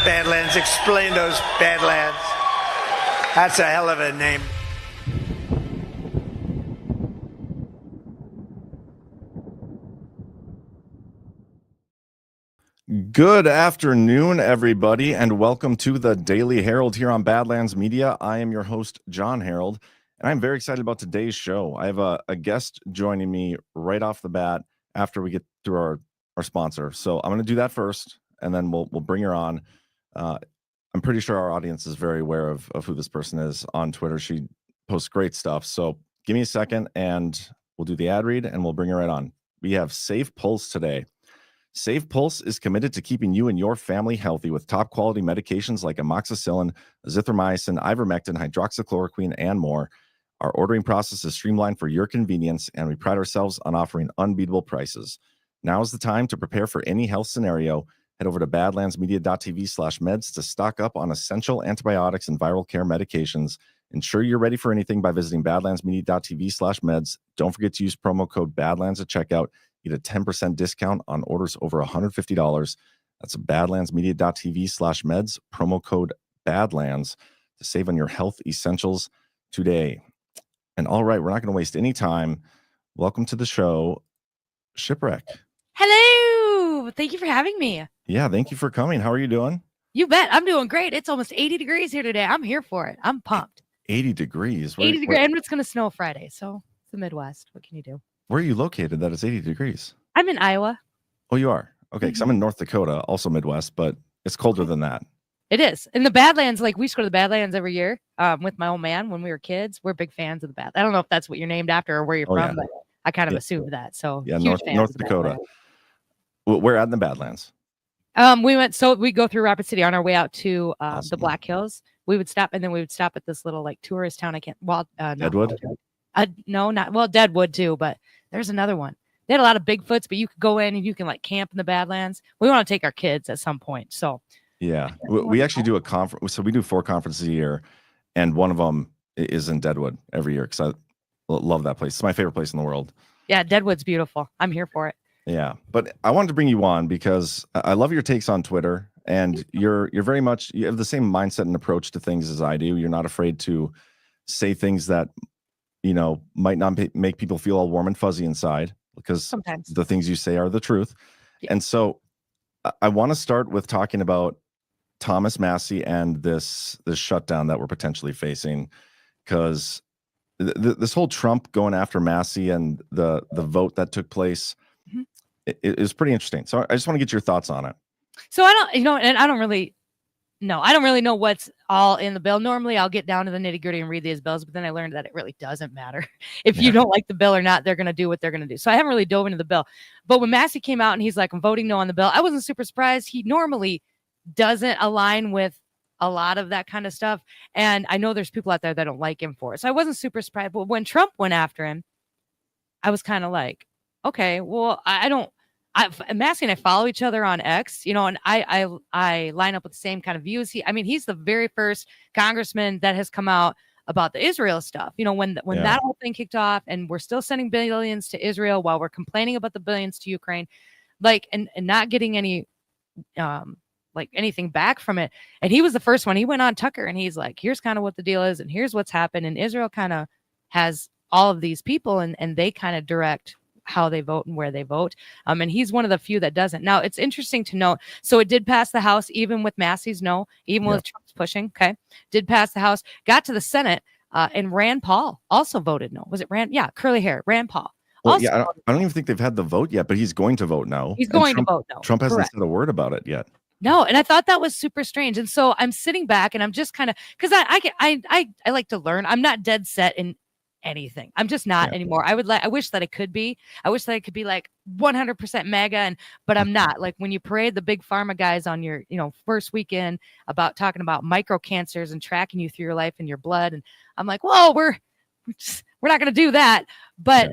Badlands. Explain those Badlands. That's a hell of a name. Good afternoon, everybody, and welcome to the Daily Herold here on Badlands Media. I am your host, John Herold, and I'm very excited about today's show. I have a guest joining me right off the bat after we get through our sponsor. So I'm going to do that first, and then we'll bring her on. I'm pretty sure our audience is very aware of who this person is on Twitter. She posts great stuff. So give me a second, and we'll do the ad read, and we'll bring her right on. We have Safe Pulse today. Safe Pulse is committed to keeping you and your family healthy with top quality medications like amoxicillin, azithromycin, ivermectin, hydroxychloroquine, and more. Our ordering process is streamlined for your convenience, and we pride ourselves on offering unbeatable prices. Now is the time to prepare for any health scenario. Head over to badlandsmedia.tv/meds to stock up on essential antibiotics and viral care medications. Ensure you're ready for anything by visiting badlandsmedia.tv/meds. Don't forget to use promo code BADLANDS at checkout. Get a 10% discount on orders over $150. That's badlandsmedia.tv/meds, promo code BADLANDS to save on your health essentials today. And all right, we're not going to waste any time. Welcome to the show, Shipwreck. Hello. Thank you for having me. Yeah, thank you for coming. How are you doing? You bet. I'm doing great. It's almost 80 degrees here today. I'm here for it. I'm pumped. 80 degrees. 80 degrees. And it's going to snow Friday. So it's the Midwest. What can you do? Where are you located that it's 80 degrees? I'm in Iowa. Oh, you are? Okay, because I'm in North Dakota, also Midwest, but it's colder than that. It is. In the Badlands, like we used to go to the Badlands every year with my old man when we were kids. We're big fans of the Badlands. I don't know if that's what you're named after or where you're from, but I kind of assumed that. So yeah, North Dakota. We're at in the Badlands. We go through Rapid City on our way out to awesome. The Black Hills. We would stop, and then we would stop at this little like tourist town. Deadwood? No, not Deadwood too, but there's another one. They had a lot of Bigfoots, but you could go in and you can like camp in the Badlands. We want to take our kids at some point. So yeah, we actually do a conference. So we do 4 conferences a year, and one of them is in Deadwood every year because I love that place. It's my favorite place in the world. Yeah, Deadwood's beautiful. I'm here for it. Yeah, but I wanted to bring you on because I love your takes on Twitter, and you're very much, you have the same mindset and approach to things as I do. You're not afraid to say things that, you know, might not make people feel all warm and fuzzy inside because sometimes the things you say are the truth. Yeah. And so I want to start with talking about Thomas Massie and this shutdown that we're potentially facing, because this whole Trump going after Massie and the vote that took place, it is pretty interesting. So I just want to get your thoughts on it. So I don't really know what's all in the bill. Normally I'll get down to the nitty gritty and read these bills, but then I learned that it really doesn't matter. If you don't like the bill or not, they're going to do what they're going to do. So I haven't really dove into the bill, but when Massie came out and he's like, I'm voting no on the bill, I wasn't super surprised. He normally doesn't align with a lot of that kind of stuff. And I know there's people out there that don't like him for it. So I wasn't super surprised, but when Trump went after him, I was kind of like, okay, well, Massie and I follow each other on X, and I line up with the same kind of views. He's the very first congressman that has come out about the Israel stuff. When that whole thing kicked off, and we're still sending billions to Israel while we're complaining about the billions to Ukraine, and not getting any anything back from it. And he was the first one. He went on Tucker and he's like, here's kind of what the deal is, and here's what's happened. And Israel kind of has all of these people, and they kind of direct how they vote and where they vote. And he's one of the few that doesn't. Now, it's interesting to note. So it did pass the House, even with Massie's no, even with Trump's pushing. Okay. Did pass the House, got to the Senate, and Rand Paul also voted no. Was it Rand? Yeah. Curly hair, Rand Paul. Well, I don't even think they've had the vote yet, but he's going to vote no. He's going to vote no. Trump hasn't said a word about it yet. No, and I thought that was super strange. And so I'm sitting back and I'm just kind of, because I like to learn. I'm not dead set in anything. I'm just not anymore. I wish that it could be. I wish that I could be like 100% MAGA, but I'm not. Like when you parade the big pharma guys on your, first weekend about talking about micro cancers and tracking you through your life and your blood, and I'm like, whoa, we're not going to do that. But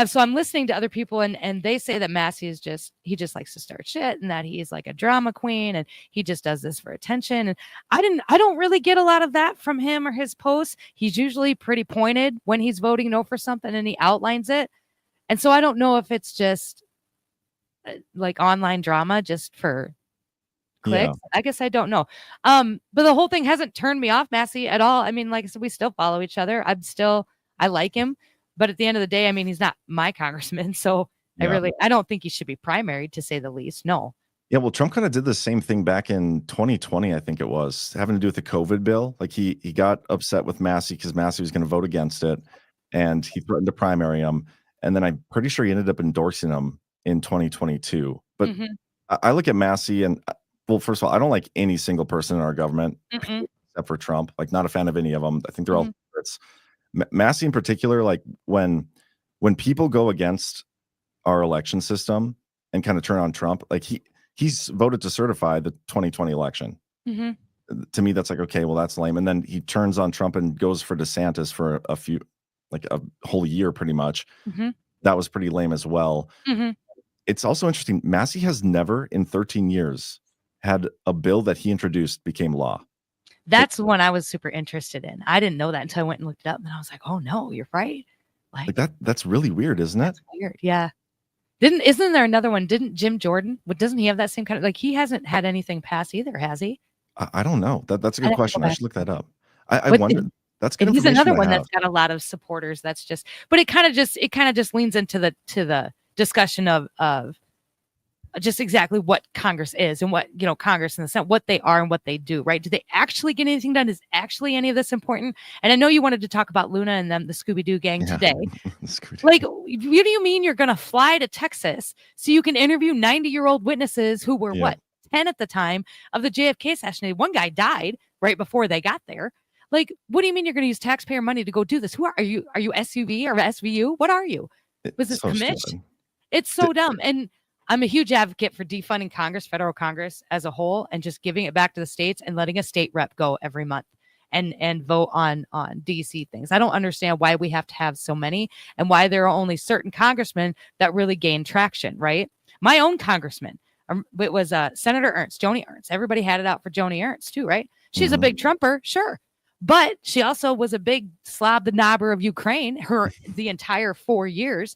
so I'm listening to other people, and they say that Massie he just likes to start shit, and that he's like a drama queen, and he just does this for attention. And I don't really get a lot of that from him or his posts. He's usually pretty pointed when he's voting no for something, and he outlines it. And so I don't know if it's just like online drama just for clicks. I guess I don't know. But the whole thing hasn't turned me off Massey at all. I mean, like I said, we still follow each other. I like him, but at the end of the day, I mean, he's not my congressman, so I don't think he should be primaried, to say the least. No. Yeah, well, Trump kind of did the same thing back in 2020, I think it was, having to do with the COVID bill. Like he got upset with Massey because Massey was going to vote against it, and he threatened to primary him. And then I'm pretty sure he ended up endorsing him in 2022. But I look at Massey and, well, first of all, I don't like any single person in our government except for Trump. Like, not a fan of any of them. I think they're all favorites. Massey in particular, like when people go against our election system and kind of turn on Trump, like he's voted to certify the 2020 election. To me, that's like, okay, well, that's lame. And then he turns on Trump and goes for DeSantis for a whole year, pretty much. That was pretty lame as well. It's also interesting. Massey has never in 13 years had a bill that he introduced became law. That's the one I was super interested in. I didn't know that until I went and looked it up, and I was like, oh no, you're right. Like that's really weird, isn't it? Weird. Yeah. Isn't there another one? Didn't Jim Jordan? Doesn't he have that same kind of, like, he hasn't had anything pass either, has he? I don't know. That's a good question. I should look that up. I wonder. That's good. He's another one that's got a lot of supporters. That's just, but it kind of just leans into the discussion of just exactly what Congress is and what, Congress and the Senate, what they are and what they do, right? Do they actually get anything done? Is actually any of this important? And I know you wanted to talk about Luna and them, the Scooby-Doo gang today. Like, what do you mean you're going to fly to Texas so you can interview 90-year-old witnesses who were 10 at the time of the JFK assassination? One guy died right before they got there. Like, what do you mean you're going to use taxpayer money to go do this? Who are you? Are you SUV or SVU? What are you? Was this commission? It's so dumb. And I'm a huge advocate for defunding Congress, federal Congress as a whole, and just giving it back to the states and letting a state rep go every month and vote on DC things. I don't understand why we have to have so many and why there are only certain congressmen that really gain traction, right? My own congressman, it was Senator Ernst, Joni Ernst. Everybody had it out for Joni Ernst too, right? She's a big Trumper, sure. But she also was a big slob the knobber of Ukraine the entire 4 years.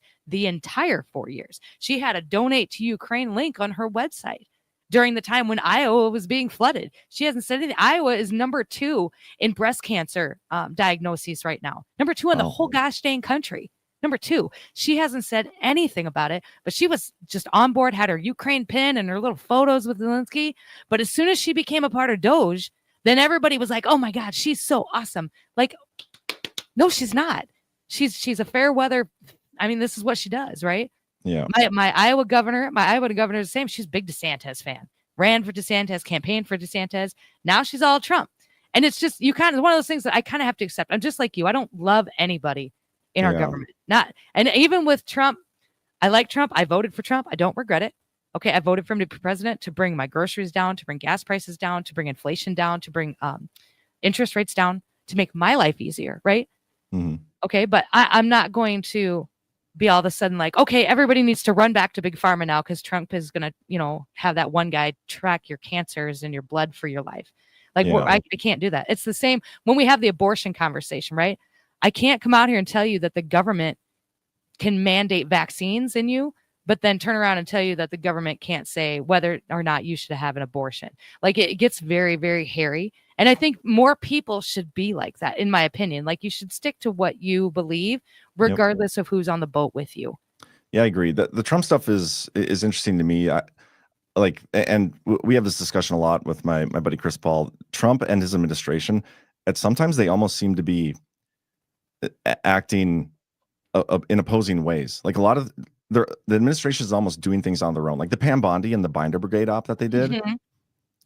She had a donate to Ukraine link on her website during the time when Iowa was being flooded. She hasn't said anything. Iowa is number 2 in breast cancer diagnoses right now. Number 2 in the whole gosh dang country. Number 2. She hasn't said anything about it, but she was just on board, had her Ukraine pin and her little photos with Zelensky. But as soon as she became a part of Doge, then everybody was like, oh my God, she's so awesome. Like, no, she's not. She's a fair weather. I mean, this is what she does, right? Yeah. My Iowa governor is the same. She's a big DeSantis fan. Ran for DeSantis, campaigned for DeSantis. Now she's all Trump. And it's just, one of those things that I kind of have to accept. I'm just like you. I don't love anybody in our government. And even with Trump, I like Trump. I voted for Trump. I don't regret it. Okay, I voted for him to be president to bring my groceries down, to bring gas prices down, to bring inflation down, to bring interest rates down, to make my life easier, right? Okay, but I'm not going to be all of a sudden like, okay, everybody needs to run back to Big Pharma now because Trump is going to, have that one guy track your cancers and your blood for your life. Like, I can't do that. It's the same when we have the abortion conversation, right? I can't come out here and tell you that the government can mandate vaccines in you, but then turn around and tell you that the government can't say whether or not you should have an abortion. Like, it gets very, very hairy. And I think more people should be like that, in my opinion. Like, you should stick to what you believe, regardless of who's on the boat with you. Yeah, I agree. The Trump stuff is interesting to me. We have this discussion a lot with my buddy Chris Paul. Trump and his administration, sometimes they almost seem to be acting in opposing ways. Like, a lot of the administration is almost doing things on their own, like the Pam Bondi and the Binder Brigade op that they did.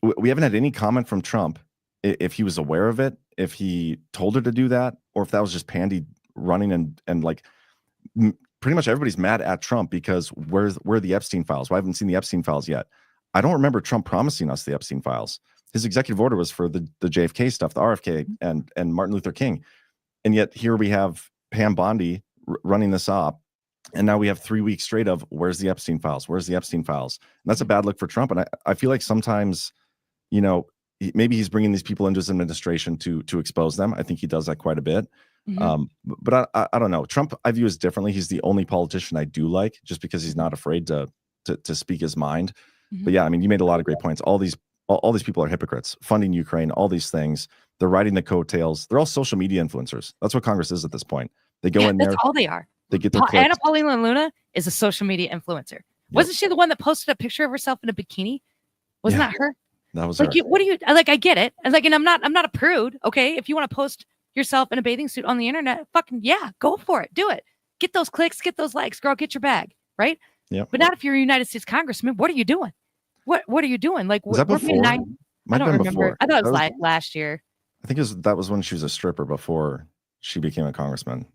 We haven't had any comment from Trump if he was aware of it, if he told her to do that, or if that was just Pandy running and like pretty much everybody's mad at Trump because where are the Epstein files? Well, I haven't seen the Epstein files yet. I don't remember Trump promising us the Epstein files. His executive order was for the JFK stuff, the RFK and Martin Luther King. And yet here we have Pam Bondi running this op. And now we have 3 weeks straight of where's the Epstein files? Where's the Epstein files? And that's a bad look for Trump. And I feel like sometimes, maybe he's bringing these people into his administration to expose them. I think he does that quite a bit. But I don't know. Trump, I view as differently. He's the only politician I do like, just because he's not afraid to speak his mind. But yeah, I mean, you made a lot of great points. All these all these people are hypocrites, funding Ukraine, all these things. They're riding the coattails. They're all social media influencers. That's what Congress is at this point. They go in there. That's all they are. They get their clicks. Anna Paulina Luna is a social media influencer. Wasn't she the one that posted a picture of herself in a bikini? Wasn't that her? That was like, her. what do you like? I get it. And like, and I'm not a prude. Okay, if you want to post yourself in a bathing suit on the internet, fucking yeah, go for it. Do it. Get those clicks. Get those likes, girl. Get your bag, right? Yeah. But not if you're a United States congressman. What are you doing? What are you doing? Like, was that before? I don't remember. Before. I thought it was like last year. I think that was when she was a stripper before she became a congressman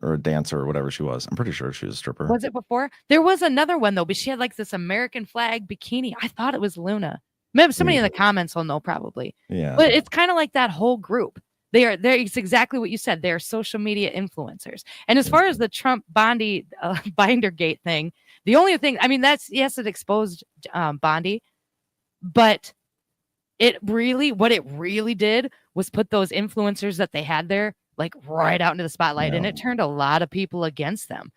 or a dancer or whatever she was. I'm pretty sure she was a stripper. Was it before? There was another one though, but she had like this American flag bikini. I thought it was Luna. Maybe somebody in the comments will know probably. Yeah. But it's kind of like that whole group. It's exactly what you said. They're social media influencers. And as far as the Trump Binder Gate thing, the only thing, I mean, it exposed Bondi, but what it really did was put those influencers that they had there like right out into the spotlight, and it turned a lot of people against them.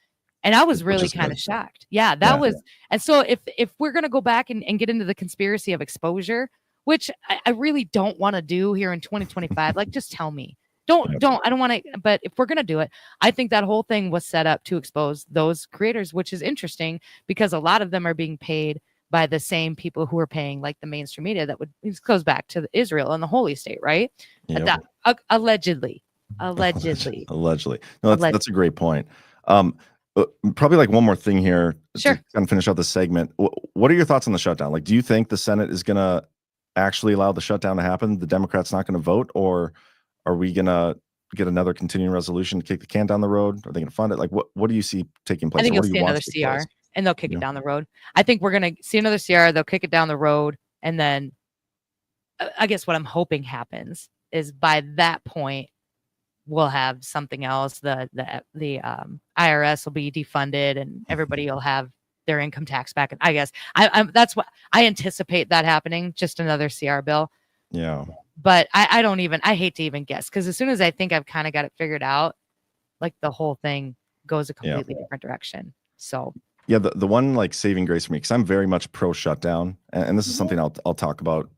And I was really kind of shocked. Yeah, that was. And so if we're going to go back and get into the conspiracy of exposure, which I really don't want to do here in 2025, like just tell me. I don't want to. But if we're going to do it, I think that whole thing was set up to expose those creators, which is interesting because a lot of them are being paid by the same people who are paying like the mainstream media. This goes back to Israel and the Holy State, right? Yep. Allegedly. No, that's a great point. Probably like one more thing here to kind of finish out the segment. What are your thoughts on the shutdown? Like, do you think the Senate is going to actually allow the shutdown to happen? The Democrats not going to vote, or are we going to get another continuing resolution to kick the can down the road? Are they going to fund it? Like, what do you see taking place? I think you'll see another CR and they'll kick it down the road. I think we're going to see another CR. They'll kick it down the road. And then I guess what I'm hoping happens is by that point, we'll have something else. The IRS will be defunded and everybody will have their income tax back. And I guess that's what I anticipate that happening. Just another CR bill. Yeah. But I hate to even guess because as soon as I think I've kind of got it figured out, like the whole thing goes a completely different direction. So yeah, the one like saving grace for me, because I'm very much pro shutdown, and this is something I'll talk about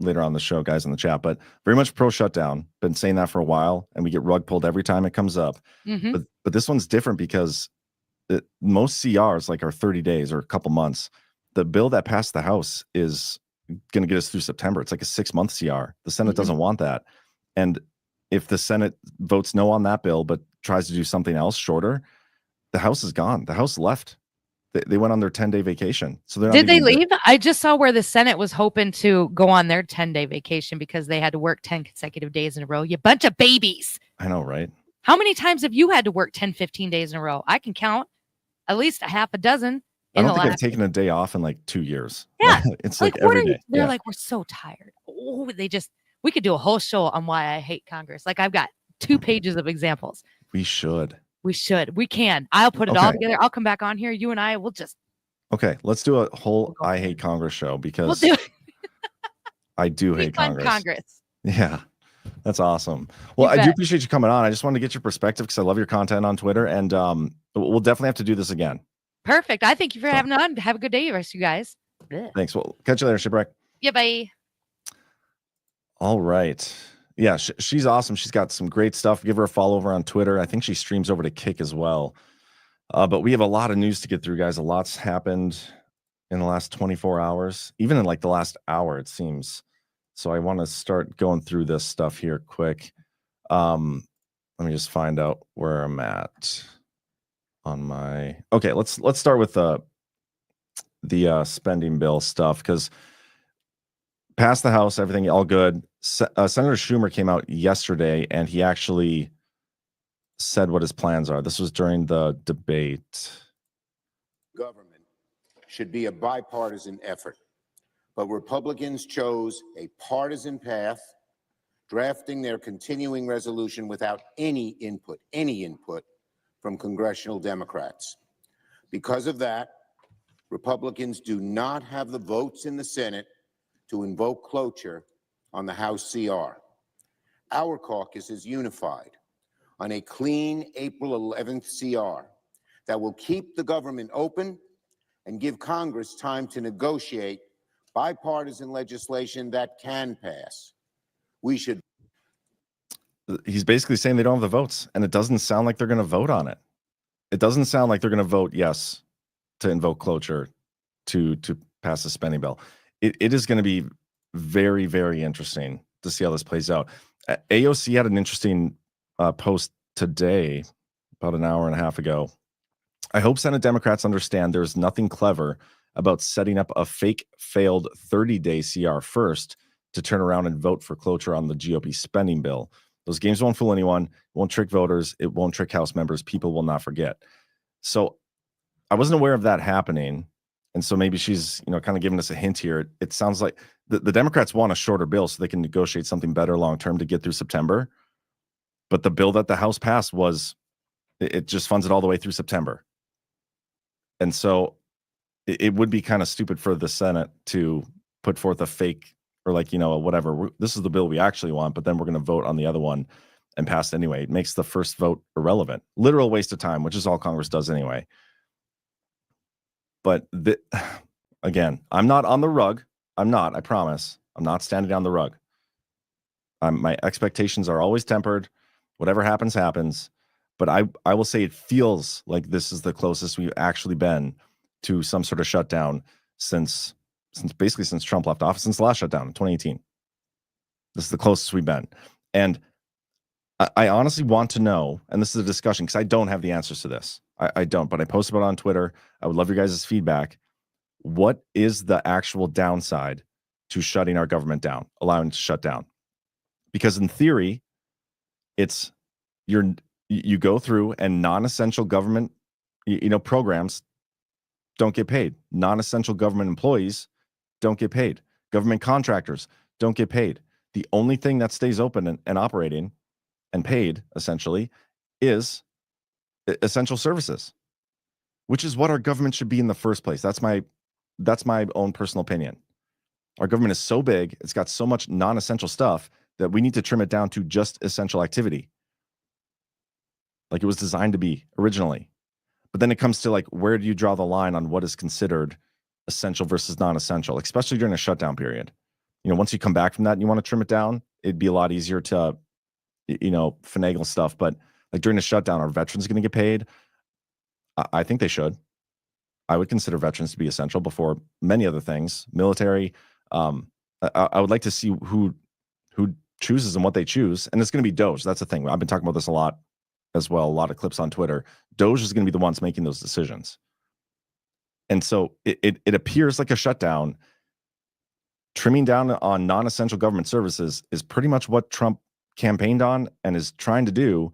later on the show, guys in the chat, but very much pro shutdown. Been saying that for a while, and we get rug pulled every time it comes up. But this one's different because most CRs like are 30 days or a couple months. The bill that passed the House is going to get us through September. It's like a 6-month CR. The Senate doesn't want that, and if the Senate votes no on that bill but tries to do something else shorter, the House is gone. The House left. They went on their 10-day vacation. So they're not. Did they leave? I just saw where the Senate was hoping to go on their 10-day vacation because they had to work 10 consecutive days in a row. You bunch of babies. I know, right? How many times have you had to work 10, 15 days in a row? I can count at least a half a dozen. I don't think I've taken a day off in like 2 years. Yeah. It's like every day. They're like, we're so tired. Oh, we could do a whole show on why I hate Congress. Like I've got 2 pages of examples. We should. We can. I'll put it all together. I'll come back on here. You and I will just. Okay, let's do a whole I hate Congress show because I do hate Congress. Yeah, that's awesome. Well, I do appreciate you coming on. I just wanted to get your perspective because I love your content on Twitter, and we'll definitely have to do this again. Perfect. I thank you for having on. Have a good day, rest of you guys. Thanks. Well, catch you later, Shipwreck. Yeah, bye. All right. Yeah, she's awesome. She's got some great stuff. Give her a follow over on Twitter. I think she streams over to Kick as well. But we have a lot of news to get through, guys. A lot's happened in the last 24 hours, even in like the last hour, it seems. So I want to start going through this stuff here quick. Let me just find out where I'm at on my. Okay, let's start with the spending bill stuff because passed the House, everything all good. Senator Schumer came out yesterday and he actually said what his plans are. This was during the debate. Government should be a bipartisan effort, but Republicans chose a partisan path, drafting their continuing resolution without any input from congressional Democrats. Because of that, Republicans do not have the votes in the Senate to invoke cloture on the House CR. Our caucus is unified on a clean April 11th CR that will keep the government open and give Congress time to negotiate bipartisan legislation that can pass. We should. He's basically saying they don't have the votes, and it doesn't sound like they're going to vote on it. It doesn't sound like they're going to vote yes to invoke cloture to pass the spending bill. It is going to be very, very interesting to see how this plays out. AOC had an interesting post today, about an hour and a half ago. I hope Senate Democrats understand there's nothing clever about setting up a fake failed 30-day CR first to turn around and vote for cloture on the GOP spending bill. Those games won't fool anyone. It won't trick voters. It won't trick House members. People will not forget. So I wasn't aware of that happening. And so maybe she's, kind of giving us a hint here. It sounds like the Democrats want a shorter bill so they can negotiate something better long-term to get through September. But the bill that the House passed it just funds it all the way through September. And so it would be kind of stupid for the Senate to put forth a fake or whatever. This is the bill we actually want, but then we're going to vote on the other one and pass it anyway. It makes the first vote irrelevant. Literal waste of time, which is all Congress does anyway. But again, I'm not on the rug. I'm not, I promise. I'm not standing on the rug. My expectations are always tempered. Whatever happens, happens. But I will say it feels like this is the closest we've actually been to some sort of shutdown since Trump left office, since the last shutdown in 2018. This is the closest we've been. And I honestly want to know, and this is a discussion because I don't have the answers to this. I don't, but I posted about it on Twitter. I would love your guys' feedback. What is the actual downside to shutting our government down, allowing it to shut down? Because in theory, it's you go through and non-essential government programs don't get paid. Non-essential government employees don't get paid. Government contractors don't get paid. The only thing that stays open and operating and paid essentially is essential services, which is what our government should be in the first place. That's my own personal opinion. Our government is so big, it's got so much non-essential stuff that we need to trim it down to just essential activity, like it was designed to be originally. But then it comes to where do you draw the line on what is considered essential versus non-essential, especially during a shutdown period? Once you come back from that and you want to trim it down, it'd be a lot easier to, finagle stuff. But during the shutdown, are veterans going to get paid? I think they should. I would consider veterans to be essential before many other things. Military. I would like to see who chooses and what they choose. And it's going to be Doge. That's the thing. I've been talking about this a lot as well. A lot of clips on Twitter. Doge is going to be the ones making those decisions. And so it appears like a shutdown. Trimming down on non-essential government services is pretty much what Trump campaigned on and is trying to do.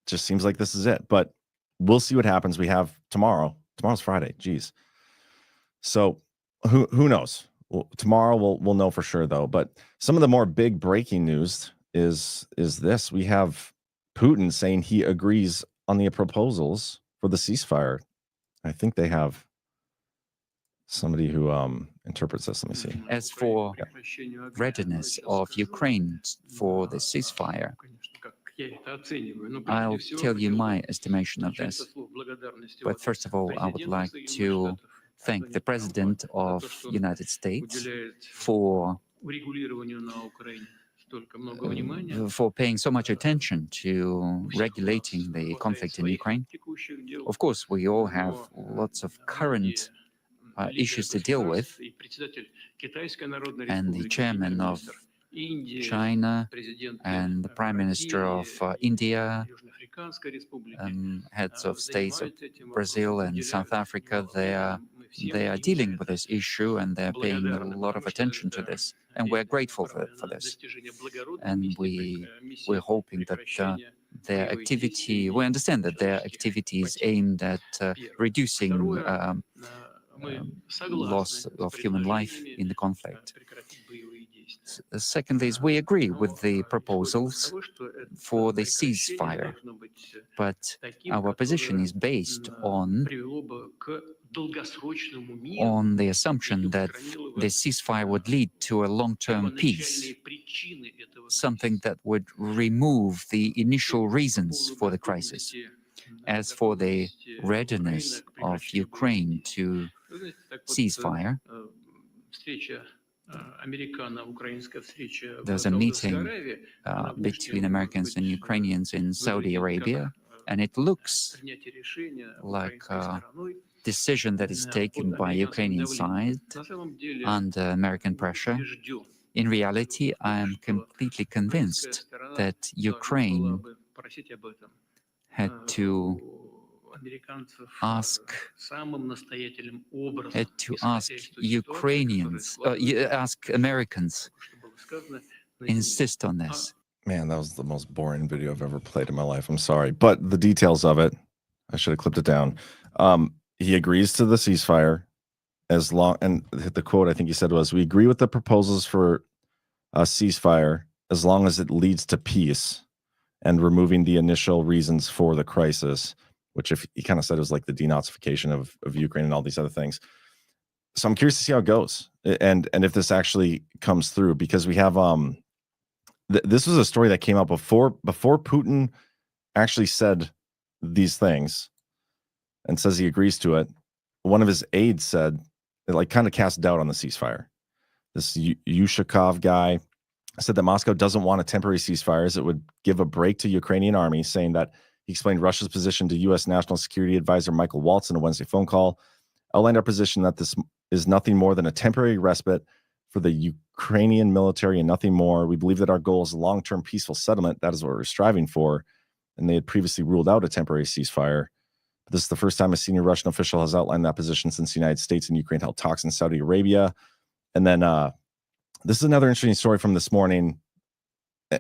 Just seems like this is it. But we'll see what happens. We have tomorrow. Tomorrow's Friday. Geez. So who knows? Well, tomorrow we'll know for sure, though. But some of the more big breaking news is this. We have Putin saying he agrees on the proposals for the ceasefire. I think they have somebody who interprets this. Let me see. As for readiness of Ukraine for the ceasefire, I'll tell you my estimation of this. But first of all, I would like to thank the President of the United States for paying so much attention to regulating the conflict in Ukraine. Of course, we all have lots of current issues to deal with, and the chairman of China and the Prime Minister of India, heads of states of Brazil and South Africa, they are dealing with this issue and they're paying a lot of attention to this, and we're grateful for this. And we're hoping that we understand that their activity is aimed at reducing loss of human life in the conflict. Secondly, we agree with the proposals for the ceasefire, but our position is based on the assumption that the ceasefire would lead to a long-term peace, something that would remove the initial reasons for the crisis. As for the readiness of Ukraine to ceasefire, There's a meeting between Americans and Ukrainians in Saudi Arabia, and it looks like a decision that is taken by Ukrainian side under American pressure. In reality, I am completely convinced that Ukraine had to ask Ukrainians, ask Americans, insist on this. Man, that was the most boring video I've ever played in my life. I'm sorry, but the details of it, I should have clipped it down. He agrees to the ceasefire as long, and the quote I think he said was, "We agree with the proposals for a ceasefire as long as it leads to peace and removing the initial reasons for the crisis," which if he kind of said it was like the denazification of Ukraine and all these other things. So I'm curious to see how it goes and if this actually comes through, because we have this was a story that came out before Putin actually said these things and says he agrees to it. One of his aides said it like kind of cast doubt on the ceasefire. This Yushakov guy said that Moscow doesn't want a temporary ceasefire as it would give a break to Ukrainian army, saying that he explained Russia's position to U.S. National Security Advisor Michael Waltz in a Wednesday phone call, outlined our position that this is nothing more than a temporary respite for the Ukrainian military and nothing more. We believe that our goal is a long-term peaceful settlement. That is what we're striving for. And they had previously ruled out a temporary ceasefire. But this is the first time a senior Russian official has outlined that position since the United States and Ukraine held talks in Saudi Arabia. And then this is another interesting story from this morning.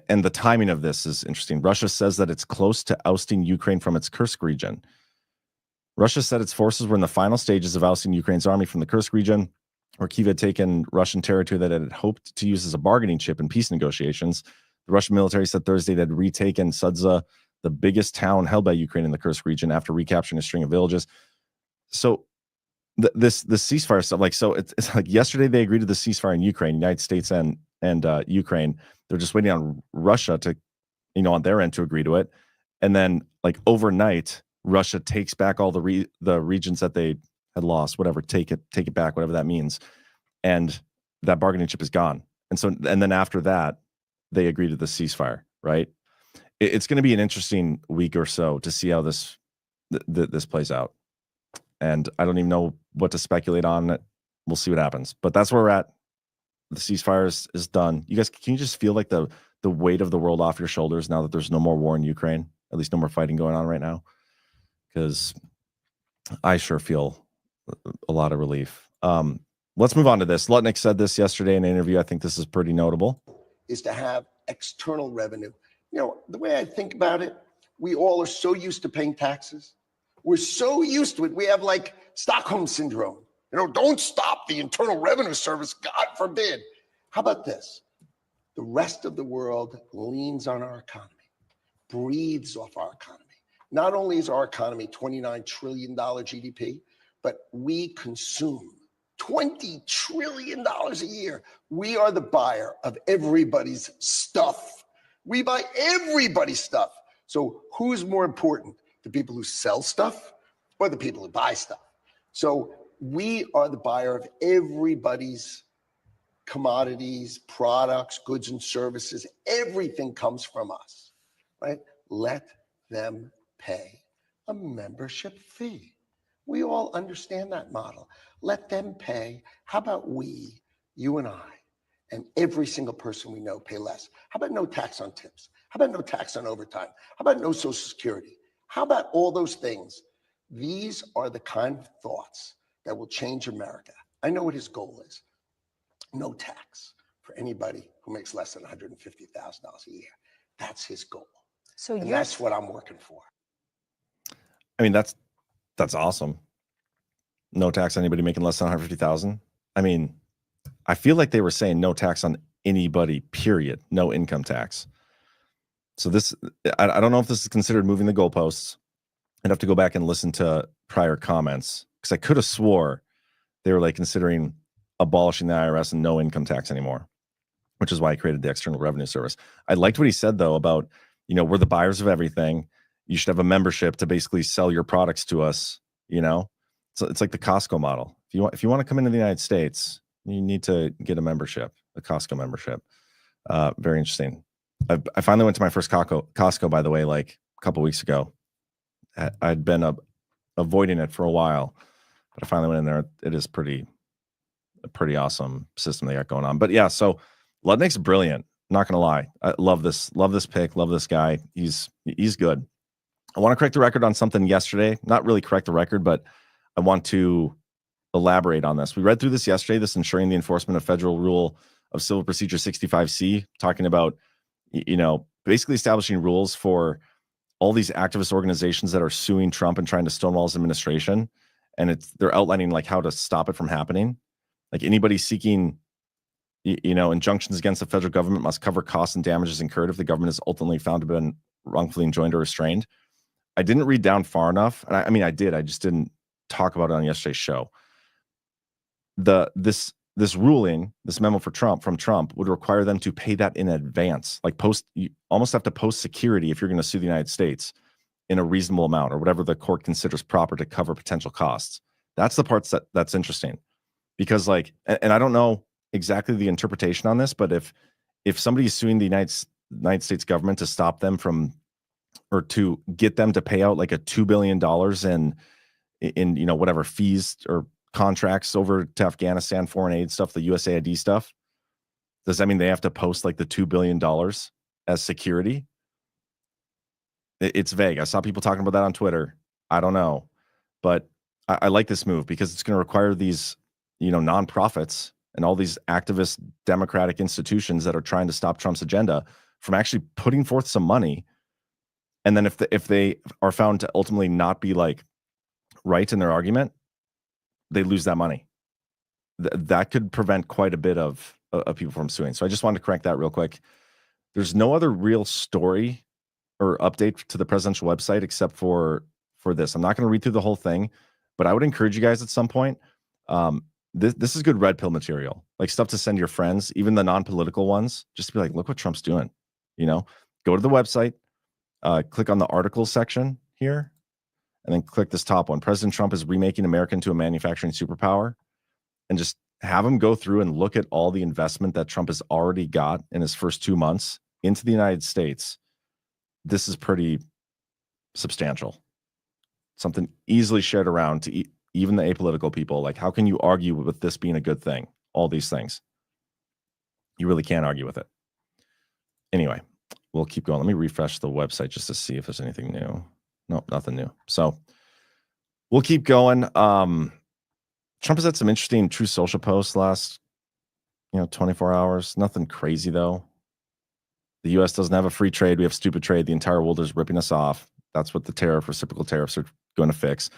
And the timing of this is interesting. Russia says that it's close to ousting Ukraine from its Kursk region. Russia said its forces were in the final stages of ousting Ukraine's army from the Kursk region, where Kyiv had taken Russian territory that it had hoped to use as a bargaining chip in peace negotiations. The Russian military said Thursday they'd retaken Sudza, the biggest town held by Ukraine in the Kursk region, after recapturing a string of villages. So this ceasefire stuff, like, so it's like yesterday they agreed to the ceasefire in Ukraine, United States and Ukraine. They're just waiting on Russia to, on their end to agree to it. And then like overnight, Russia takes back all the regions that they had lost, whatever, take it back, whatever that means. And that bargaining chip is gone. And then after that, they agree to the ceasefire, right? It's going to be an interesting week or so to see how this plays out. And I don't even know what to speculate on. We'll see what happens. But that's where we're at. The ceasefire is done. You guys, can you just feel like the weight of the world off your shoulders now that there's no more war in Ukraine? At least no more fighting going on right now? Because I sure feel a lot of relief. Let's move on to this. Lutnick said this yesterday in an interview. I think this is pretty notable. Is to have external revenue. The way I think about it, we all are so used to paying taxes. We're so used to it. We have like Stockholm syndrome. Don't stop the Internal Revenue Service, God forbid. How about this? The rest of the world leans on our economy, breathes off our economy. Not only is our economy $29 trillion GDP, but we consume $20 trillion a year. We are the buyer of everybody's stuff. We buy everybody's stuff. So who's more important? The people who sell stuff or the people who buy stuff? So we are the buyer of everybody's commodities, products, goods and services. Everything comes from us, right? Let them pay a membership fee. We all understand that model. Let them pay. How about we, you and I, and every single person we know pay less? How about no tax on tips? How about no tax on overtime? How about no Social Security? How about all those things? These are the kind of thoughts that will change America. I know what his goal is. No tax for anybody who makes less than $150,000 a year. That's his goal. So that's what I'm working for. I mean, that's awesome. No tax on anybody making less than 150,000. I mean, I feel like they were saying no tax on anybody, period. No income tax. So this, I don't know if this is considered moving the goalposts. I'd have to go back and listen to prior comments because I could have swore they were like considering abolishing the IRS and no income tax anymore, which is why I created the External Revenue Service. I liked what he said though about, we're the buyers of everything. You should have a membership to basically sell your products to us. So it's like the Costco model. If you want to come into the United States, You need to get a membership, a Costco membership. Very interesting. I finally went to my first Costco, by the way, like a couple weeks ago. I'd been avoiding it for a while, but I finally went in there. It is a pretty awesome system they got going on. But yeah, so Ludnick's brilliant. Not gonna lie, I love this pick, love this guy. He's good. I want to correct the record on something yesterday. Not really correct the record, but I want to elaborate on this. We read through this yesterday, this ensuring the enforcement of Federal Rule of Civil Procedure 65C, talking about, basically establishing rules for all these activist organizations that are suing Trump and trying to stonewall his administration. And they're outlining like how to stop it from happening. Like anybody seeking, injunctions against the federal government must cover costs and damages incurred if the government is ultimately found to have been wrongfully enjoined or restrained. I didn't read down far enough. And I did. I just didn't talk about it on yesterday's show. This ruling, this memo from Trump would require them to pay that in advance. Like you almost have to post security if you're going to sue the United States in a reasonable amount or whatever the court considers proper to cover potential costs. That's the part that's interesting, because and I don't know exactly the interpretation on this, but if somebody is suing the United States government to stop them from, or to get them to pay out like a $2 billion in whatever fees or contracts over to Afghanistan, foreign aid stuff, the USAID stuff, does that mean they have to post like the $2 billion as security? It's vague. I saw people talking about that on Twitter. I don't know, but I like this move because it's going to require these, nonprofits and all these activist democratic institutions that are trying to stop Trump's agenda from actually putting forth some money. And then if they are found to ultimately not be like right in their argument, they lose that money. That could prevent quite a bit of people from suing. So I just wanted to correct that real quick. There's no other real story or update to the presidential website except for this. I'm not going to read through the whole thing, but I would encourage you guys at some point. This is good red pill material, like stuff to send your friends, even the non-political ones, just to be like, look what Trump's doing. Go to the website, click on the articles section here, and then click this top one. President Trump is remaking America into a manufacturing superpower, and just have him go through and look at all the investment that Trump has already got in his first 2 months into the United States. This is pretty substantial. Something easily shared around to even the apolitical people. Like, how can you argue with this being a good thing? All these things. You really can't argue with it. Anyway, we'll keep going. Let me refresh the website just to see if there's anything new. Nope, nothing new. So we'll keep going. Trump has had some interesting Truth Social posts last, 24 hours. Nothing crazy though. The U.S. doesn't have a free trade. We have stupid trade. The entire world is ripping us off. That's what the reciprocal tariffs are going to fix.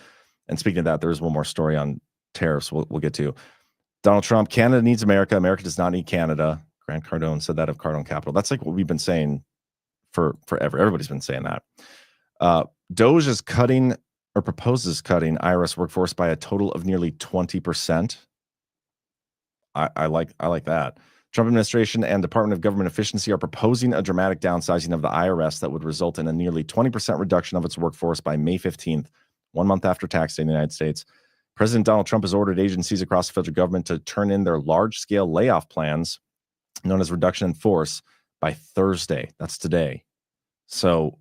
And speaking of that, there's one more story on tariffs we'll get to. Donald Trump, Canada needs America. America does not need Canada. Grant Cardone said that of Cardone Capital. That's like what we've been saying for forever. Everybody's been saying that. Doge is cutting or proposes cutting IRS workforce by a total of nearly 20%. I like that. Trump administration and Department of Government Efficiency are proposing a dramatic downsizing of the IRS that would result in a nearly 20% reduction of its workforce by May 15th, 1 month after tax day in the United States. President Donald Trump has ordered agencies across the federal government to turn in their large-scale layoff plans, known as reduction in force, by Thursday. That's today. So,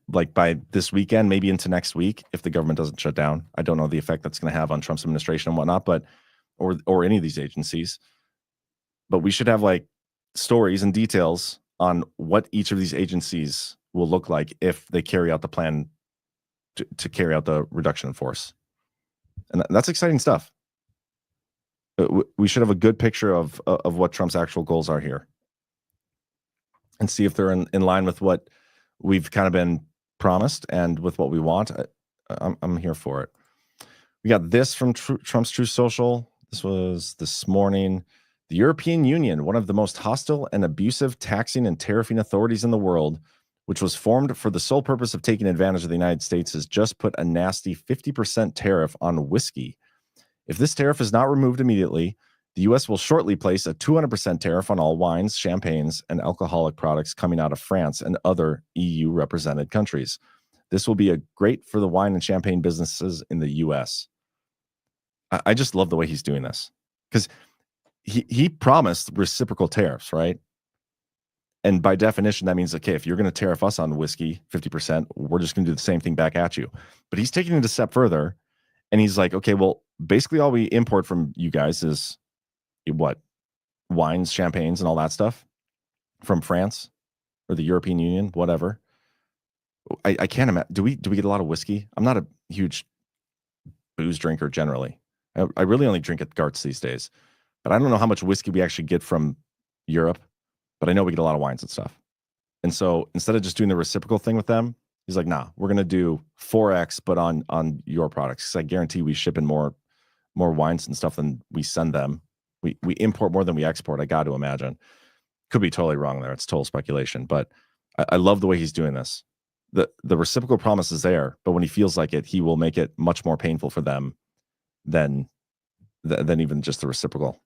like by this weekend, maybe into next week, if the government doesn't shut down. I don't know the effect that's going to have on Trump's administration and whatnot, but or any of these agencies. But we should have like stories and details on what each of these agencies will look like if they carry out the plan to carry out the reduction in force. And that's exciting stuff. We should have a good picture of what Trump's actual goals are here and see if they're in line with what we've kind of been promised and with what we want. I'm here for it. We got this from Trump's Truth Social. This was this morning. The European Union, one of the most hostile and abusive taxing and tariffing authorities in the world, which was formed for the sole purpose of taking advantage of the United States, has just put a nasty 50% tariff on whiskey. If this tariff is not removed immediately, the U.S. will shortly place a 200% tariff on all wines, champagnes, and alcoholic products coming out of France and other EU-represented countries. This will be great for the wine and champagne businesses in the U.S. I just love the way he's doing this. because he promised reciprocal tariffs, right? And by definition, that means, okay, if you're going to tariff us on whiskey 50%, we're just going to do the same thing back at you. But he's taking it a step further, and he's like, okay, well, basically all we import from you guys is what? Wines, champagnes, and all that stuff from France or the European Union, whatever. I can't imagine. Do we get a lot of whiskey? I'm not a huge booze drinker generally. I really only drink at Gart's these days. But I don't know how much whiskey we actually get from Europe, but I know we get a lot of wines and stuff. And so instead of just doing the reciprocal thing with them, he's like, nah, we're going to do 4X, but on your products. Because I guarantee we ship in more wines and stuff than we send them. We import more than we export, I got to imagine. Could be totally wrong there. It's total speculation. But I love the way he's doing this. The reciprocal promise is there, but when he feels like it, he will make it much more painful for them than even just the reciprocal.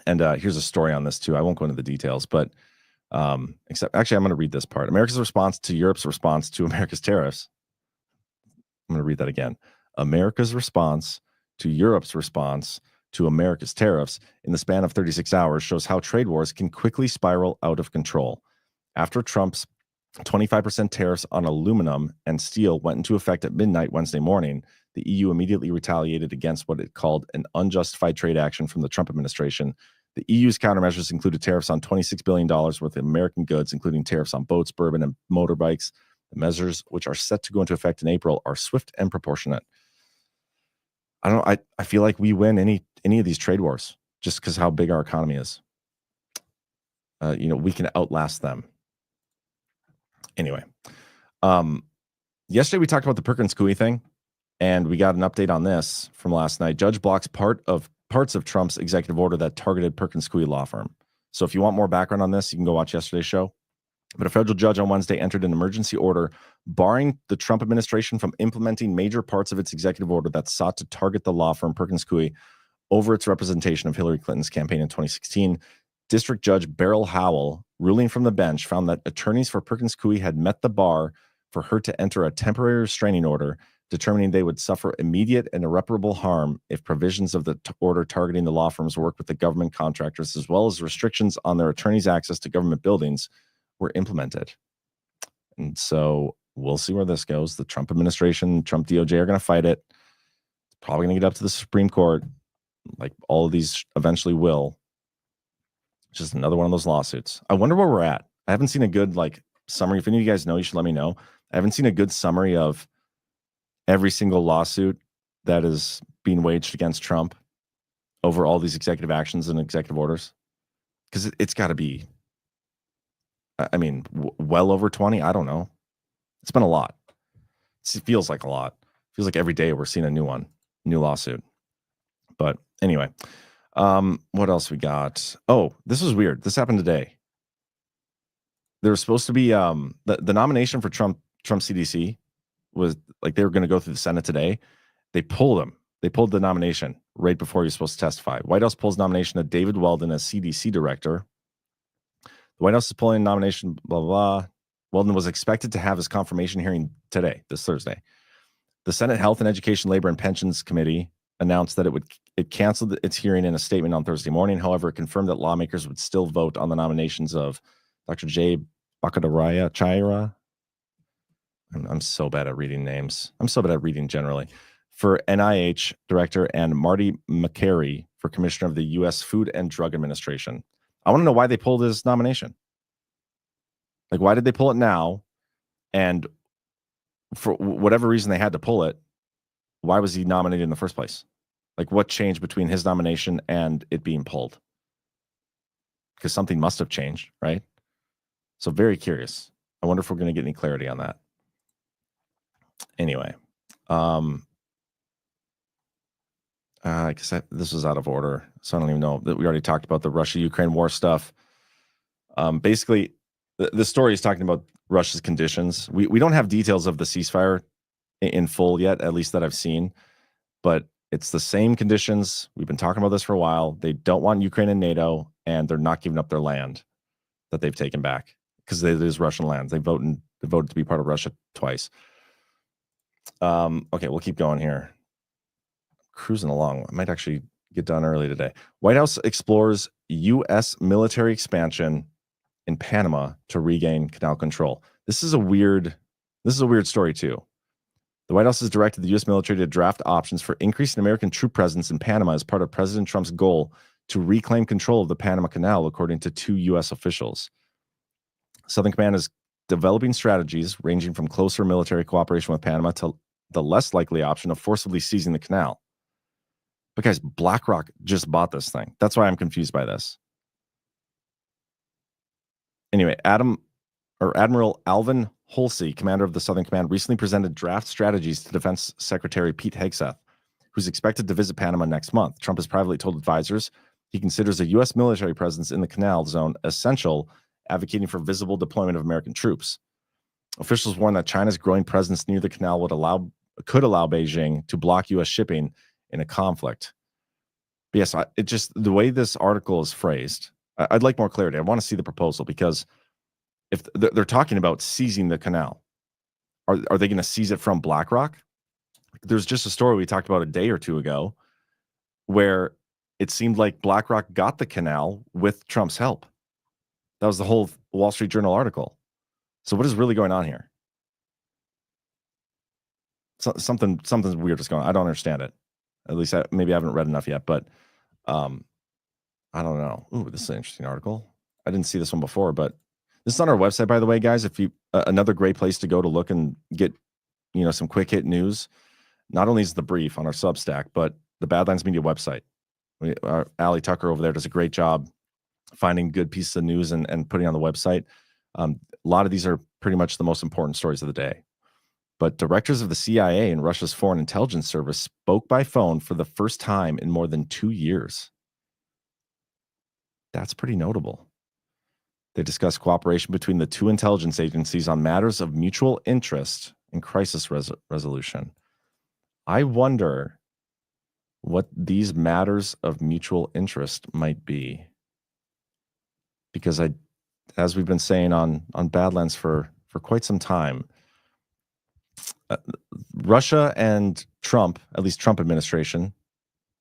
And here's a story on this too. I won't go into the details, but except actually, I'm going to read this part. America's response to Europe's response to America's tariffs. I'm going to read that again. America's response to Europe's response to America's tariffs in the span of 36 hours shows how trade wars can quickly spiral out of control. After Trump's 25% tariffs on aluminum and steel went into effect at midnight Wednesday morning, the EU immediately retaliated against what it called an unjustified trade action from the Trump administration. The EU's countermeasures included tariffs on $26 billion worth of American goods, including tariffs on boats, bourbon, and motorbikes. The measures, which are set to go into effect in April, are swift and proportionate. I don't know. I feel like we win any of these trade wars just because how big our economy is. We can outlast them. Anyway, yesterday we talked about the Perkins Coie thing, and we got an update on this from last night. Judge blocks parts of Trump's executive order that targeted Perkins Coie law firm. So if you want more background on this, you can go watch yesterday's show. But a federal judge on Wednesday entered an emergency order barring the Trump administration from implementing major parts of its executive order that sought to target the law firm Perkins Coie over its representation of Hillary Clinton's campaign in 2016. District Judge Beryl Howell, ruling from the bench, found that attorneys for Perkins Coie had met the bar for her to enter a temporary restraining order, determining they would suffer immediate and irreparable harm if provisions of the order targeting the law firm's work with the government contractors, as well as restrictions on their attorneys' access to government buildings, were implemented. And so we'll see where this goes. The Trump administration, Trump DOJ are going to fight it. It's probably going to get up to the Supreme Court, like all of these eventually will. Just another one of those lawsuits. I wonder where we're at. I haven't seen a good summary. If any of you guys know, you should let me know. I haven't seen a good summary of every single lawsuit that is being waged against Trump over all these executive actions and executive orders. Because it's got to be, well over 20. I don't know. It's been a lot. It feels like a lot. It feels like every day we're seeing a new lawsuit. But anyway. What else we got? Oh, this was weird. This happened today. There was supposed to be the nomination for Trump CDC was they were going to go through the Senate today. They pulled him. They pulled the nomination right before he was supposed to testify. White House pulls nomination of David Weldon as CDC director. The White House is pulling nomination, blah, blah, blah. Weldon was expected to have his confirmation hearing today, this Thursday. The Senate Health and Education, Labor and Pensions Committee announced that it canceled its hearing in a statement on Thursday morning. However, it confirmed that lawmakers would still vote on the nominations of Dr. J. Bhattacharya Chaira. I'm so bad at reading names. I'm so bad at reading generally. For NIH director, and Marty McCary for commissioner of the U.S. Food and Drug Administration. I want to know why they pulled his nomination. Why did they pull it now? And for whatever reason they had to pull it, why was he nominated in the first place? What changed between his nomination and it being pulled? Because something must have changed, right? So very curious. I wonder if we're going to get any clarity on that. Anyway, I guess this was out of order, so I don't even know that we already talked about the Russia-Ukraine war stuff. Basically, the story is talking about Russia's conditions. We don't have details of the ceasefire in full yet, at least that I've seen, but it's the same conditions. We've been talking about this for a while. They don't want Ukraine in NATO, and they're not giving up their land that they've taken back because it is Russian land. They voted to be part of Russia twice. Okay, we'll keep going here. Cruising along. I might actually get done early today. White House explores U.S. military expansion in Panama to regain canal control. This is a weird story too. The White House has directed the U.S. military to draft options for increasing American troop presence in Panama as part of President Trump's goal to reclaim control of the Panama Canal, according to 2 U.S. officials. Southern Command is developing strategies ranging from closer military cooperation with Panama to the less likely option of forcibly seizing the canal. But guys, BlackRock just bought this thing. That's why I'm confused by this. Anyway, Admiral Alvin Holsey, commander of the Southern Command, recently presented draft strategies to Defense Secretary Pete Hegseth, who's expected to visit Panama next month. Trump has privately told advisors he considers a U.S. military presence in the canal zone essential, advocating for visible deployment of American troops. Officials warn that China's growing presence near the canal could allow Beijing to block U.S. shipping in a conflict. But yes, the way this article is phrased, I'd like more clarity. I want to see the proposal, because if they're talking about seizing the canal, are they going to seize it from BlackRock? There's just a story we talked about a day or two ago where it seemed like BlackRock got the canal with Trump's help. That was the whole Wall Street Journal article. So what is really going on here? Something's weird is going on. I don't understand it. At least maybe I haven't read enough yet, but I don't know. Ooh, this is an interesting article. I didn't see this one before, but this is on our website, by the way, guys. If you another great place to go to look and get some quick hit news. Not only is the brief on our Substack, but the Badlands Media website. Allie Tucker over there does a great job finding good pieces of news and putting on the website. A lot of these are pretty much the most important stories of the day. But directors of the CIA and Russia's Foreign Intelligence Service spoke by phone for the first time in more than 2 years. That's pretty notable. They discussed cooperation between the 2 intelligence agencies on matters of mutual interest and crisis resolution. I wonder what these matters of mutual interest might be. Because as we've been saying on Badlands for quite some time, Russia and Trump, at least Trump administration,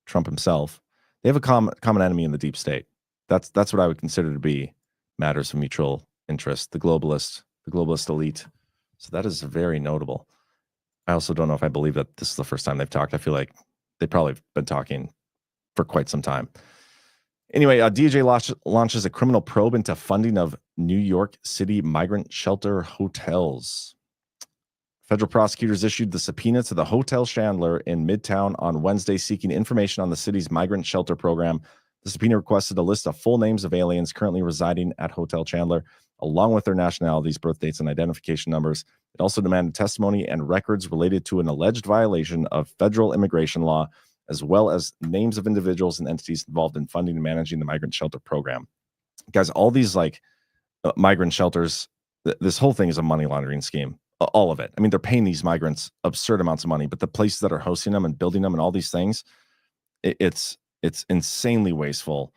Trump himself, they have a common enemy in the deep state. That's what I would consider to be matters of mutual interest, the globalist elite. So that is very notable. I also don't know if I believe that this is the first time they've talked. I feel like they've probably been talking for quite some time. Anyway, DOJ launches a criminal probe into funding of New York City migrant shelter hotels. Federal prosecutors issued the subpoena to the Hotel Chandler in Midtown on Wednesday, seeking information on the city's migrant shelter program. The subpoena requested a list of full names of aliens currently residing at Hotel Chandler, along with their nationalities, birth dates, and identification numbers. It also demanded testimony and records related to an alleged violation of federal immigration law, as well as names of individuals and entities involved in funding and managing the migrant shelter program. Guys, all these migrant shelters, this whole thing is a money laundering scheme. All of it. I mean, they're paying these migrants absurd amounts of money, but the places that are hosting them and building them and all these things, it's insanely wasteful.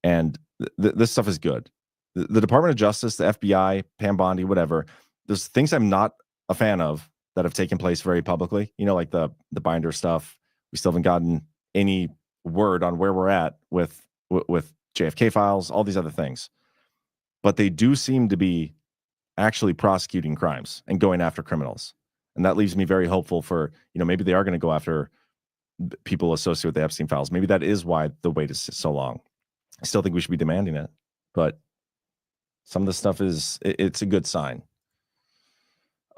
And this stuff is good. The Department of Justice, the FBI, Pam Bondi, whatever, there's things I'm not a fan of that have taken place very publicly, like the binder stuff. We still haven't gotten any word on where we're at with JFK files, all these other things. But they do seem to be actually prosecuting crimes and going after criminals. And that leaves me very hopeful for, maybe they are going to go after people associated with the Epstein files. Maybe that is why the wait is so long. I still think we should be demanding it, but some of the stuff it's a good sign.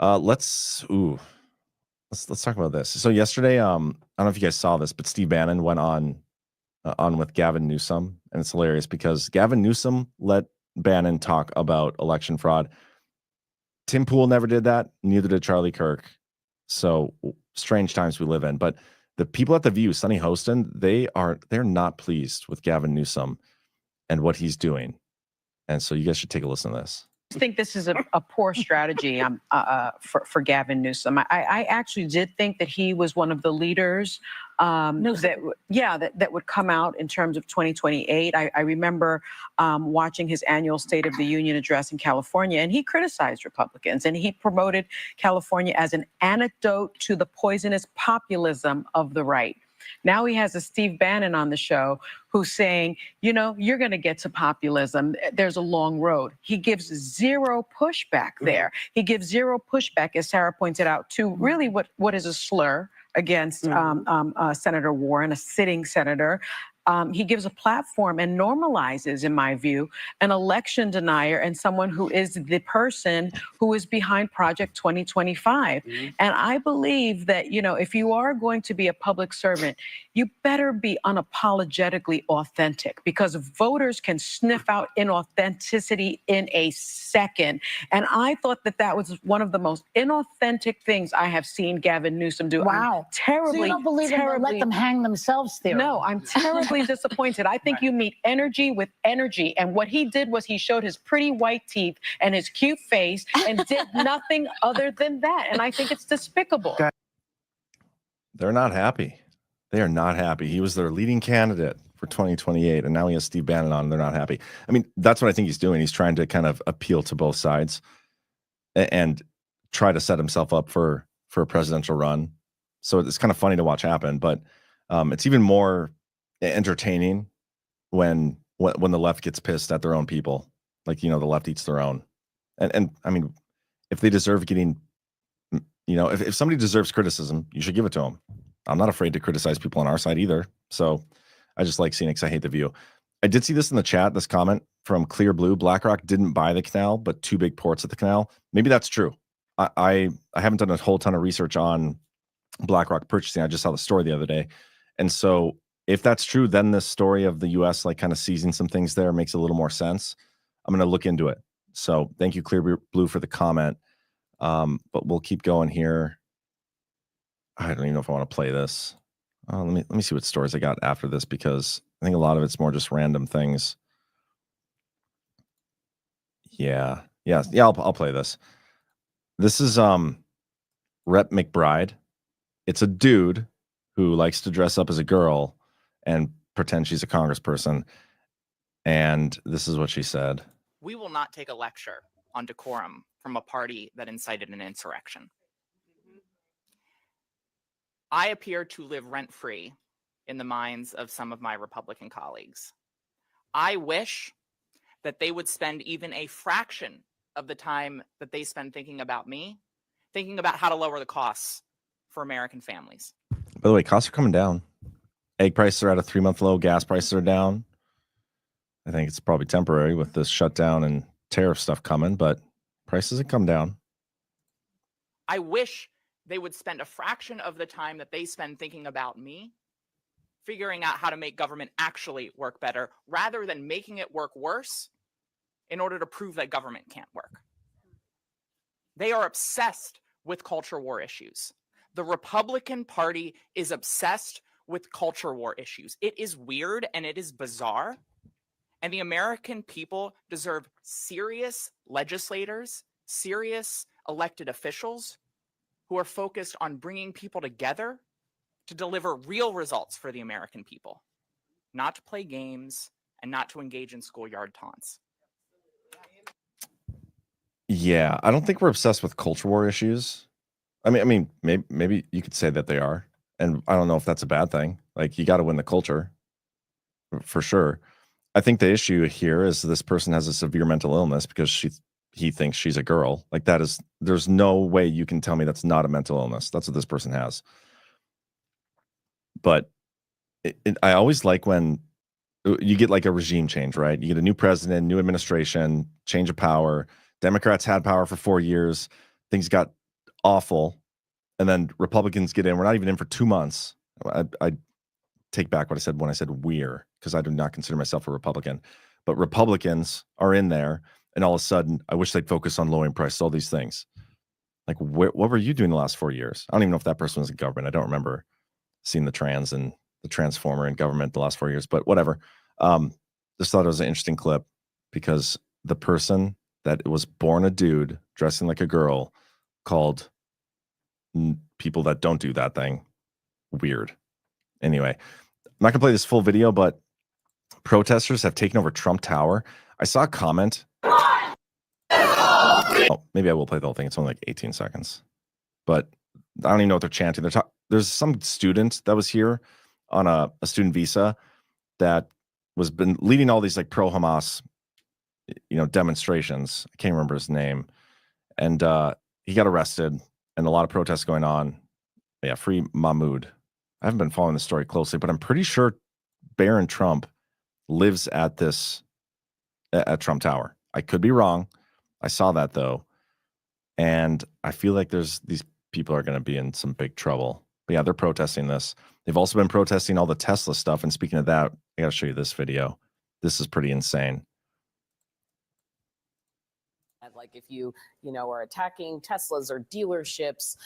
Let's talk about this. So yesterday, I don't know if you guys saw this, but Steve Bannon went on with Gavin Newsom, and it's hilarious because Gavin Newsom let Bannon talk about election fraud. Tim Pool never did that. Neither did Charlie Kirk. So strange times we live in. But the people at The View, Sonny Hostin, they're not pleased with Gavin Newsom and what he's doing. And so you guys should take a listen to this. I think this is a poor strategy for Gavin Newsom. I actually did think that he was one of the leaders that would come out in terms of 2028. I remember watching his annual State of the Union address in California, and he criticized Republicans, and he promoted California as an antidote to the poisonous populism of the right. Now he has a Steve Bannon on the show who's saying, you know, you're going to get to populism. There's a long road. He gives zero pushback there. He gives zero pushback, as Sarah pointed out, to really what is a slur against Senator Warren, a sitting senator. He gives a platform and normalizes, in my view, an election denier and someone who is the person who is behind Project 2025. And I believe that, you know, if you are going to be a public servant, you better be unapologetically authentic, because voters can sniff out inauthenticity in a second. And I thought that that was one of the most inauthentic things I have seen Gavin Newsom do. Wow. Terribly, so you don't believe in the let them hang themselves theory? No, I'm terribly disappointed. I think you meet energy with energy. And what he did was he showed his pretty white teeth and his cute face and did nothing other than that. And I think it's despicable. They're not happy. They are not happy. He was their leading candidate for 2028, and now he has Steve Bannon on, and they're not happy. I mean, that's what I think he's doing. He's trying to kind of appeal to both sides and try to set himself up for a presidential run. So it's kind of funny to watch happen, but it's even more entertaining when the left gets pissed at their own people. Like, you know, the left eats their own. And I mean, if they deserve getting, you know, if somebody deserves criticism, you should give it to them. I'm not afraid to criticize people on our side either. So I just like seeing it because I hate the view. I did see this in the chat, this comment from Clear Blue. BlackRock didn't buy the canal, but 2 big ports at the canal. Maybe that's true. I haven't done a whole ton of research on BlackRock purchasing. I just saw the story the other day. And so if that's true, then this story of the U.S. like kind of seizing some things there makes a little more sense. I'm going to look into it. So thank you, Clear Blue, for the comment. But we'll keep going here. I don't even know if I want to play this. Let me see what stories I got after this, because I think a lot of it's more just random things. Yeah. I'll play this. This is Rep McBride. It's a dude who likes to dress up as a girl and pretend she's a congressperson. And this is what she said. We will not take a lecture on decorum from a party that incited an insurrection. I appear to live rent-free in the minds of some of my Republican colleagues. I wish that they would spend even a fraction of the time that they spend thinking about me, thinking about how to lower the costs for American families. By the way, costs are coming down. Egg prices are at a 3-month low. Gas prices are down. I think it's probably temporary with this shutdown and tariff stuff coming, but prices have come down. I wish they would spend a fraction of the time that they spend thinking about me, figuring out how to make government actually work better, rather than making it work worse in order to prove that government can't work. They are obsessed with culture war issues. The Republican Party is obsessed with culture war issues. It is weird and it is bizarre. And the American people deserve serious legislators, serious elected officials who are focused on bringing people together to deliver real results for the American people, not to play games and not to engage in schoolyard taunts. Yeah, I don't think we're obsessed with culture war issues. I mean, maybe you could say that they are, and I don't know if that's a bad thing. Like, you got to win the culture, for sure. I think the issue here is this person has a severe mental illness because he thinks she's a girl. Like, there's no way you can tell me that's not a mental illness. That's what this person has. But I always like when you get like a regime change, right? You get a new president, new administration, change of power. Democrats had power for 4 years. Things got awful. And then Republicans get in. We're not even in for 2 months. I take back what I said when I said we're, because I do not consider myself a Republican. But Republicans are in there. And all of a sudden, I wish they'd focus on lowering prices, all these things. Like, what were you doing the last 4 years? I don't even know if that person was in government. I don't remember seeing the trans and the transformer in government the last 4 years, but whatever. Just thought it was an interesting clip because the person that was born a dude dressing like a girl called people that don't do that thing weird. Anyway, I'm not gonna play this full video, but protesters have taken over Trump Tower. I saw a comment. Oh, maybe I will play the whole thing. It's only like 18 seconds, but I don't even know what they're chanting. There's some student that was here on a student visa that was been leading all these like pro-Hamas, demonstrations. I can't remember his name. And he got arrested and a lot of protests going on. Yeah, free Mahmoud. I haven't been following the story closely, but I'm pretty sure Barron Trump lives at Trump Tower. I could be wrong. I saw that though. And I feel like these people are going to be in some big trouble. But yeah, they're protesting this. They've also been protesting all the Tesla stuff. And speaking of that, I got to show you this video. This is pretty insane. Like if you are attacking Teslas or dealerships,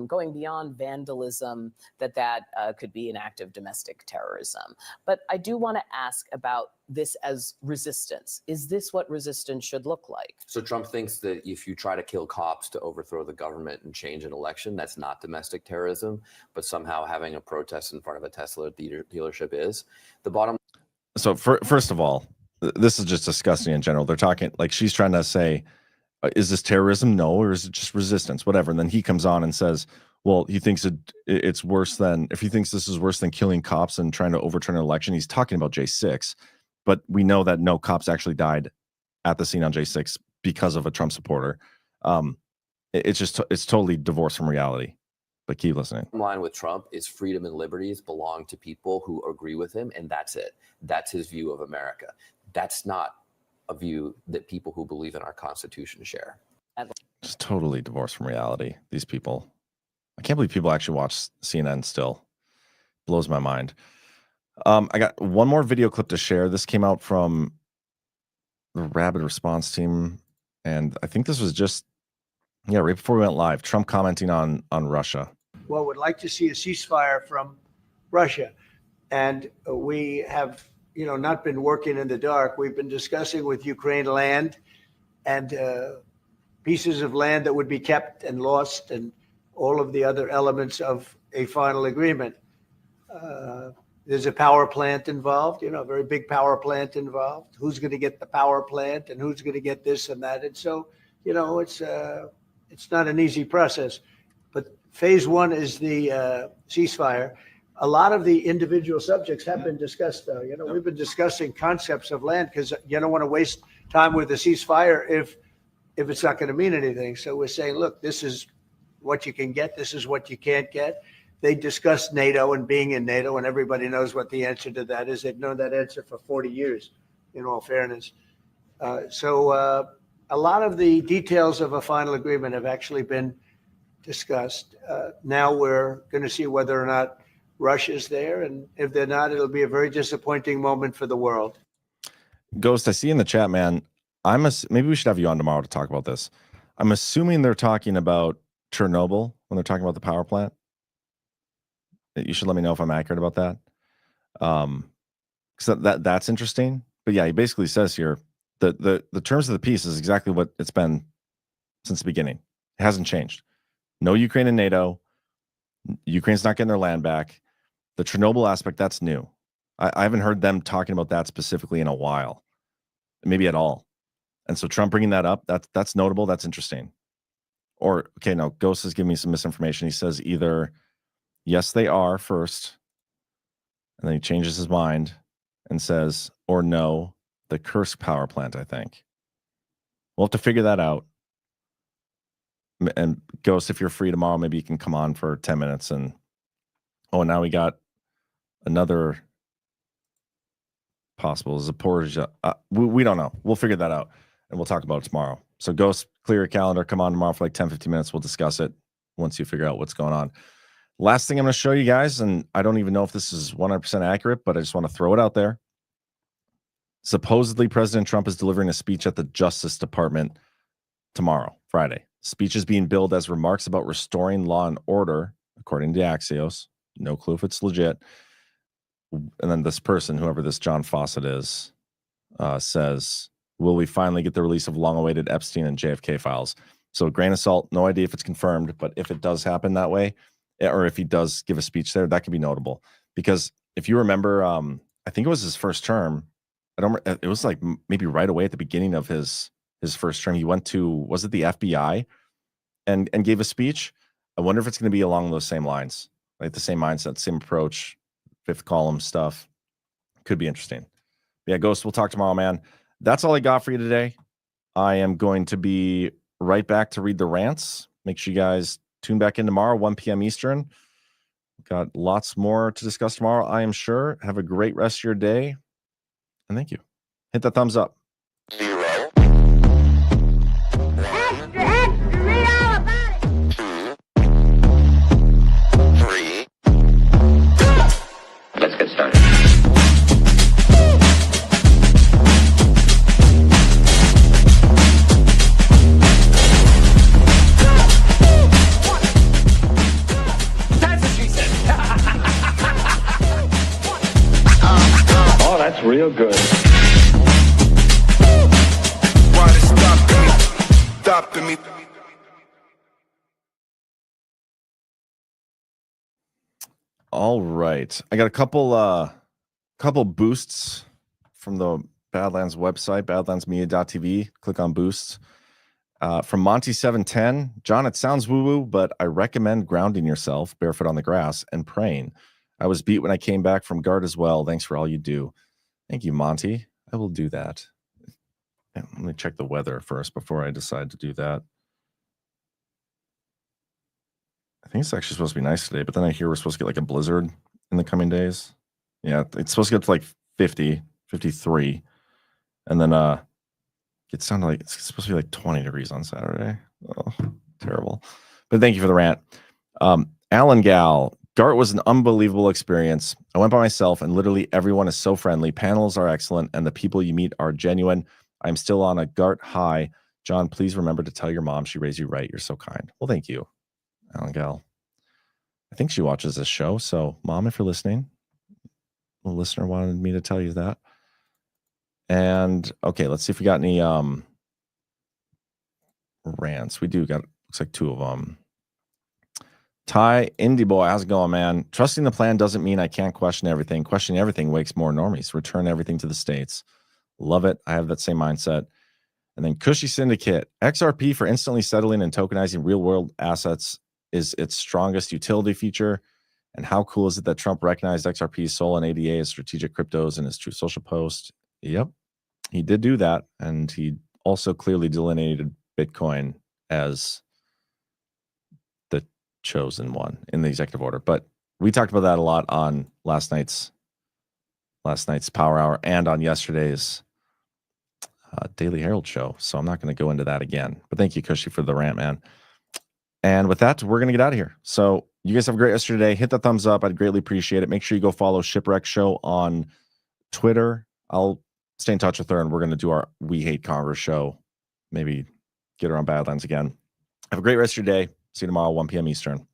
going beyond vandalism, that could be an act of domestic terrorism. But I do want to ask about this as resistance. Is this what resistance should look like? So Trump thinks that if you try to kill cops to overthrow the government and change an election, that's not domestic terrorism, but somehow having a protest in front of a Tesla dealership is. The bottom. So first of all, this is just disgusting in general. They're talking like she's trying to say, is this terrorism? No, or is it just resistance? Whatever. And then he comes on and says, well, he thinks it's worse than, if he thinks this is worse than killing cops and trying to overturn an election, he's talking about J6. But we know that no cops actually died at the scene on J6 because of a Trump supporter. It's totally divorced from reality. But keep listening. Line with Trump is freedom and liberties belong to people who agree with him, and that's it. That's his view of America. That's not a view that people who believe in our Constitution share. Just totally divorced from reality. These people. I can't believe people actually watch CNN still. Blows my mind. I got one more video clip to share. This came out from the Rapid Response Team. And I think this was just, right before we went live. Trump commenting on Russia. Well, would like to see a ceasefire from Russia. And we have not been working in the dark. We've been discussing with Ukraine land and pieces of land that would be kept and lost and all of the other elements of a final agreement. There's a power plant involved, a very big power plant involved. Who's going to get the power plant and who's going to get this and that? And so, it's not an easy process. But phase one is the ceasefire. A lot of the individual subjects have been discussed, though. We've been discussing concepts of land because you don't want to waste time with a ceasefire if it's not going to mean anything. So we're saying, look, this is what you can get. This is what you can't get. They discussed NATO and being in NATO, and everybody knows what the answer to that is. They've known that answer for 40 years, in all fairness. So a lot of the details of a final agreement have actually been discussed. Now we're going to see whether or not Russia's there, and if they're not, it'll be a very disappointing moment for the world. Ghost, I see in the chat, man. Maybe we should have you on tomorrow to talk about this. I'm assuming they're talking about Chernobyl when they're talking about the power plant. You should let me know if I'm accurate about that. Because that's interesting. But yeah, he basically says here that the terms of the peace is exactly what it's been since the beginning. It hasn't changed. No Ukraine and NATO. Ukraine's not getting their land back. The Chernobyl aspect, that's new. I haven't heard them talking about that specifically in a while, maybe at all. And so Trump bringing that up, that's notable. That's interesting. Or, okay, no, Ghost is giving me some misinformation. He says either, yes, they are first, and then he changes his mind and says, or no, the Kursk power plant, I think. We'll have to figure that out. And Ghost, if you're free tomorrow, maybe you can come on for 10 minutes. And now we got another possible Zaporizhzhia. We don't know. We'll figure that out, and we'll talk about it tomorrow. So Ghost, clear your calendar. Come on tomorrow for like 10, 15 minutes. We'll discuss it once you figure out what's going on. Last thing I'm going to show you guys, and I don't even know if this is 100% accurate, but I just want to throw it out there. Supposedly, President Trump is delivering a speech at the Justice Department tomorrow, Friday. Speech is being billed as remarks about restoring law and order, according to Axios. No clue if it's legit. And then this person, whoever this John Fawcett is, says, will we finally get the release of long-awaited Epstein and JFK files? So grain of salt, no idea if it's confirmed, but if it does happen that way, or if he does give a speech there, that could be notable. Because if you remember, I think it was his first term. It was like maybe right away at the beginning of his first term. He went to, was it the FBI, and gave a speech. I wonder if it's going to be along those same lines, like the same mindset, same approach. fifth column stuff. Could be interesting. Yeah, Ghost, we'll talk tomorrow, man. That's all I got for you today. I am going to be right back to read the rants. Make sure you guys tune back in tomorrow, 1 p.m. Eastern. Got lots more to discuss tomorrow, I am sure. Have a great rest of your day. And thank you. Hit that thumbs up. Let's get started. That's what she said. Oh, that's real good. Why they stopping me? All right. I got a couple boosts from the Badlands website, badlandsmedia.tv. Click on boosts. From Monty710, John, it sounds woo-woo, but I recommend grounding yourself barefoot on the grass and praying. I was beat when I came back from guard as well. Thanks for all you do. Thank you, Monty. I will do that. Let me check the weather first before I decide to do that. I think it's actually supposed to be nice today, but then I hear we're supposed to get like a blizzard in the coming days. Yeah, it's supposed to get to like 50, 53. And then it's down to like, it's supposed to be like 20 degrees on Saturday. Oh, terrible. But thank you for the rant. Alan Gal, GART was an unbelievable experience. I went by myself and literally everyone is so friendly. Panels are excellent and the people you meet are genuine. I'm still on a GART high. John, please remember to tell your mom she raised you right. You're so kind. Well, thank you, Alan Gal. I think she watches this show. So, Mom, if you're listening, a listener wanted me to tell you that. And okay, let's see if we got any rants. We do got, looks like 2 of them. Ty Indie Boy, how's it going, man? Trusting the plan doesn't mean I can't question everything. Questioning everything wakes more normies. Return everything to the states. Love it. I have that same mindset. And then Cushy Syndicate, XRP for instantly settling and tokenizing real world assets is its strongest utility feature. And how cool is it that Trump recognized XRP, Sol, and ADA as strategic cryptos in his Truth Social post? Yep, he did do that. And he also clearly delineated Bitcoin as the chosen one in the executive order. But we talked about that a lot on last night's Power Hour and on yesterday's Daily Herald show. So I'm not going to go into that again. But thank you, Cushy, for the rant, man. And with that, we're going to get out of here. So you guys have a great rest of your day. Hit that thumbs up. I'd greatly appreciate it. Make sure you go follow Shipwreck Show on Twitter. I'll stay in touch with her, and we're going to do our We Hate Congress show. Maybe get her on Badlands again. Have a great rest of your day. See you tomorrow, 1 p.m. Eastern.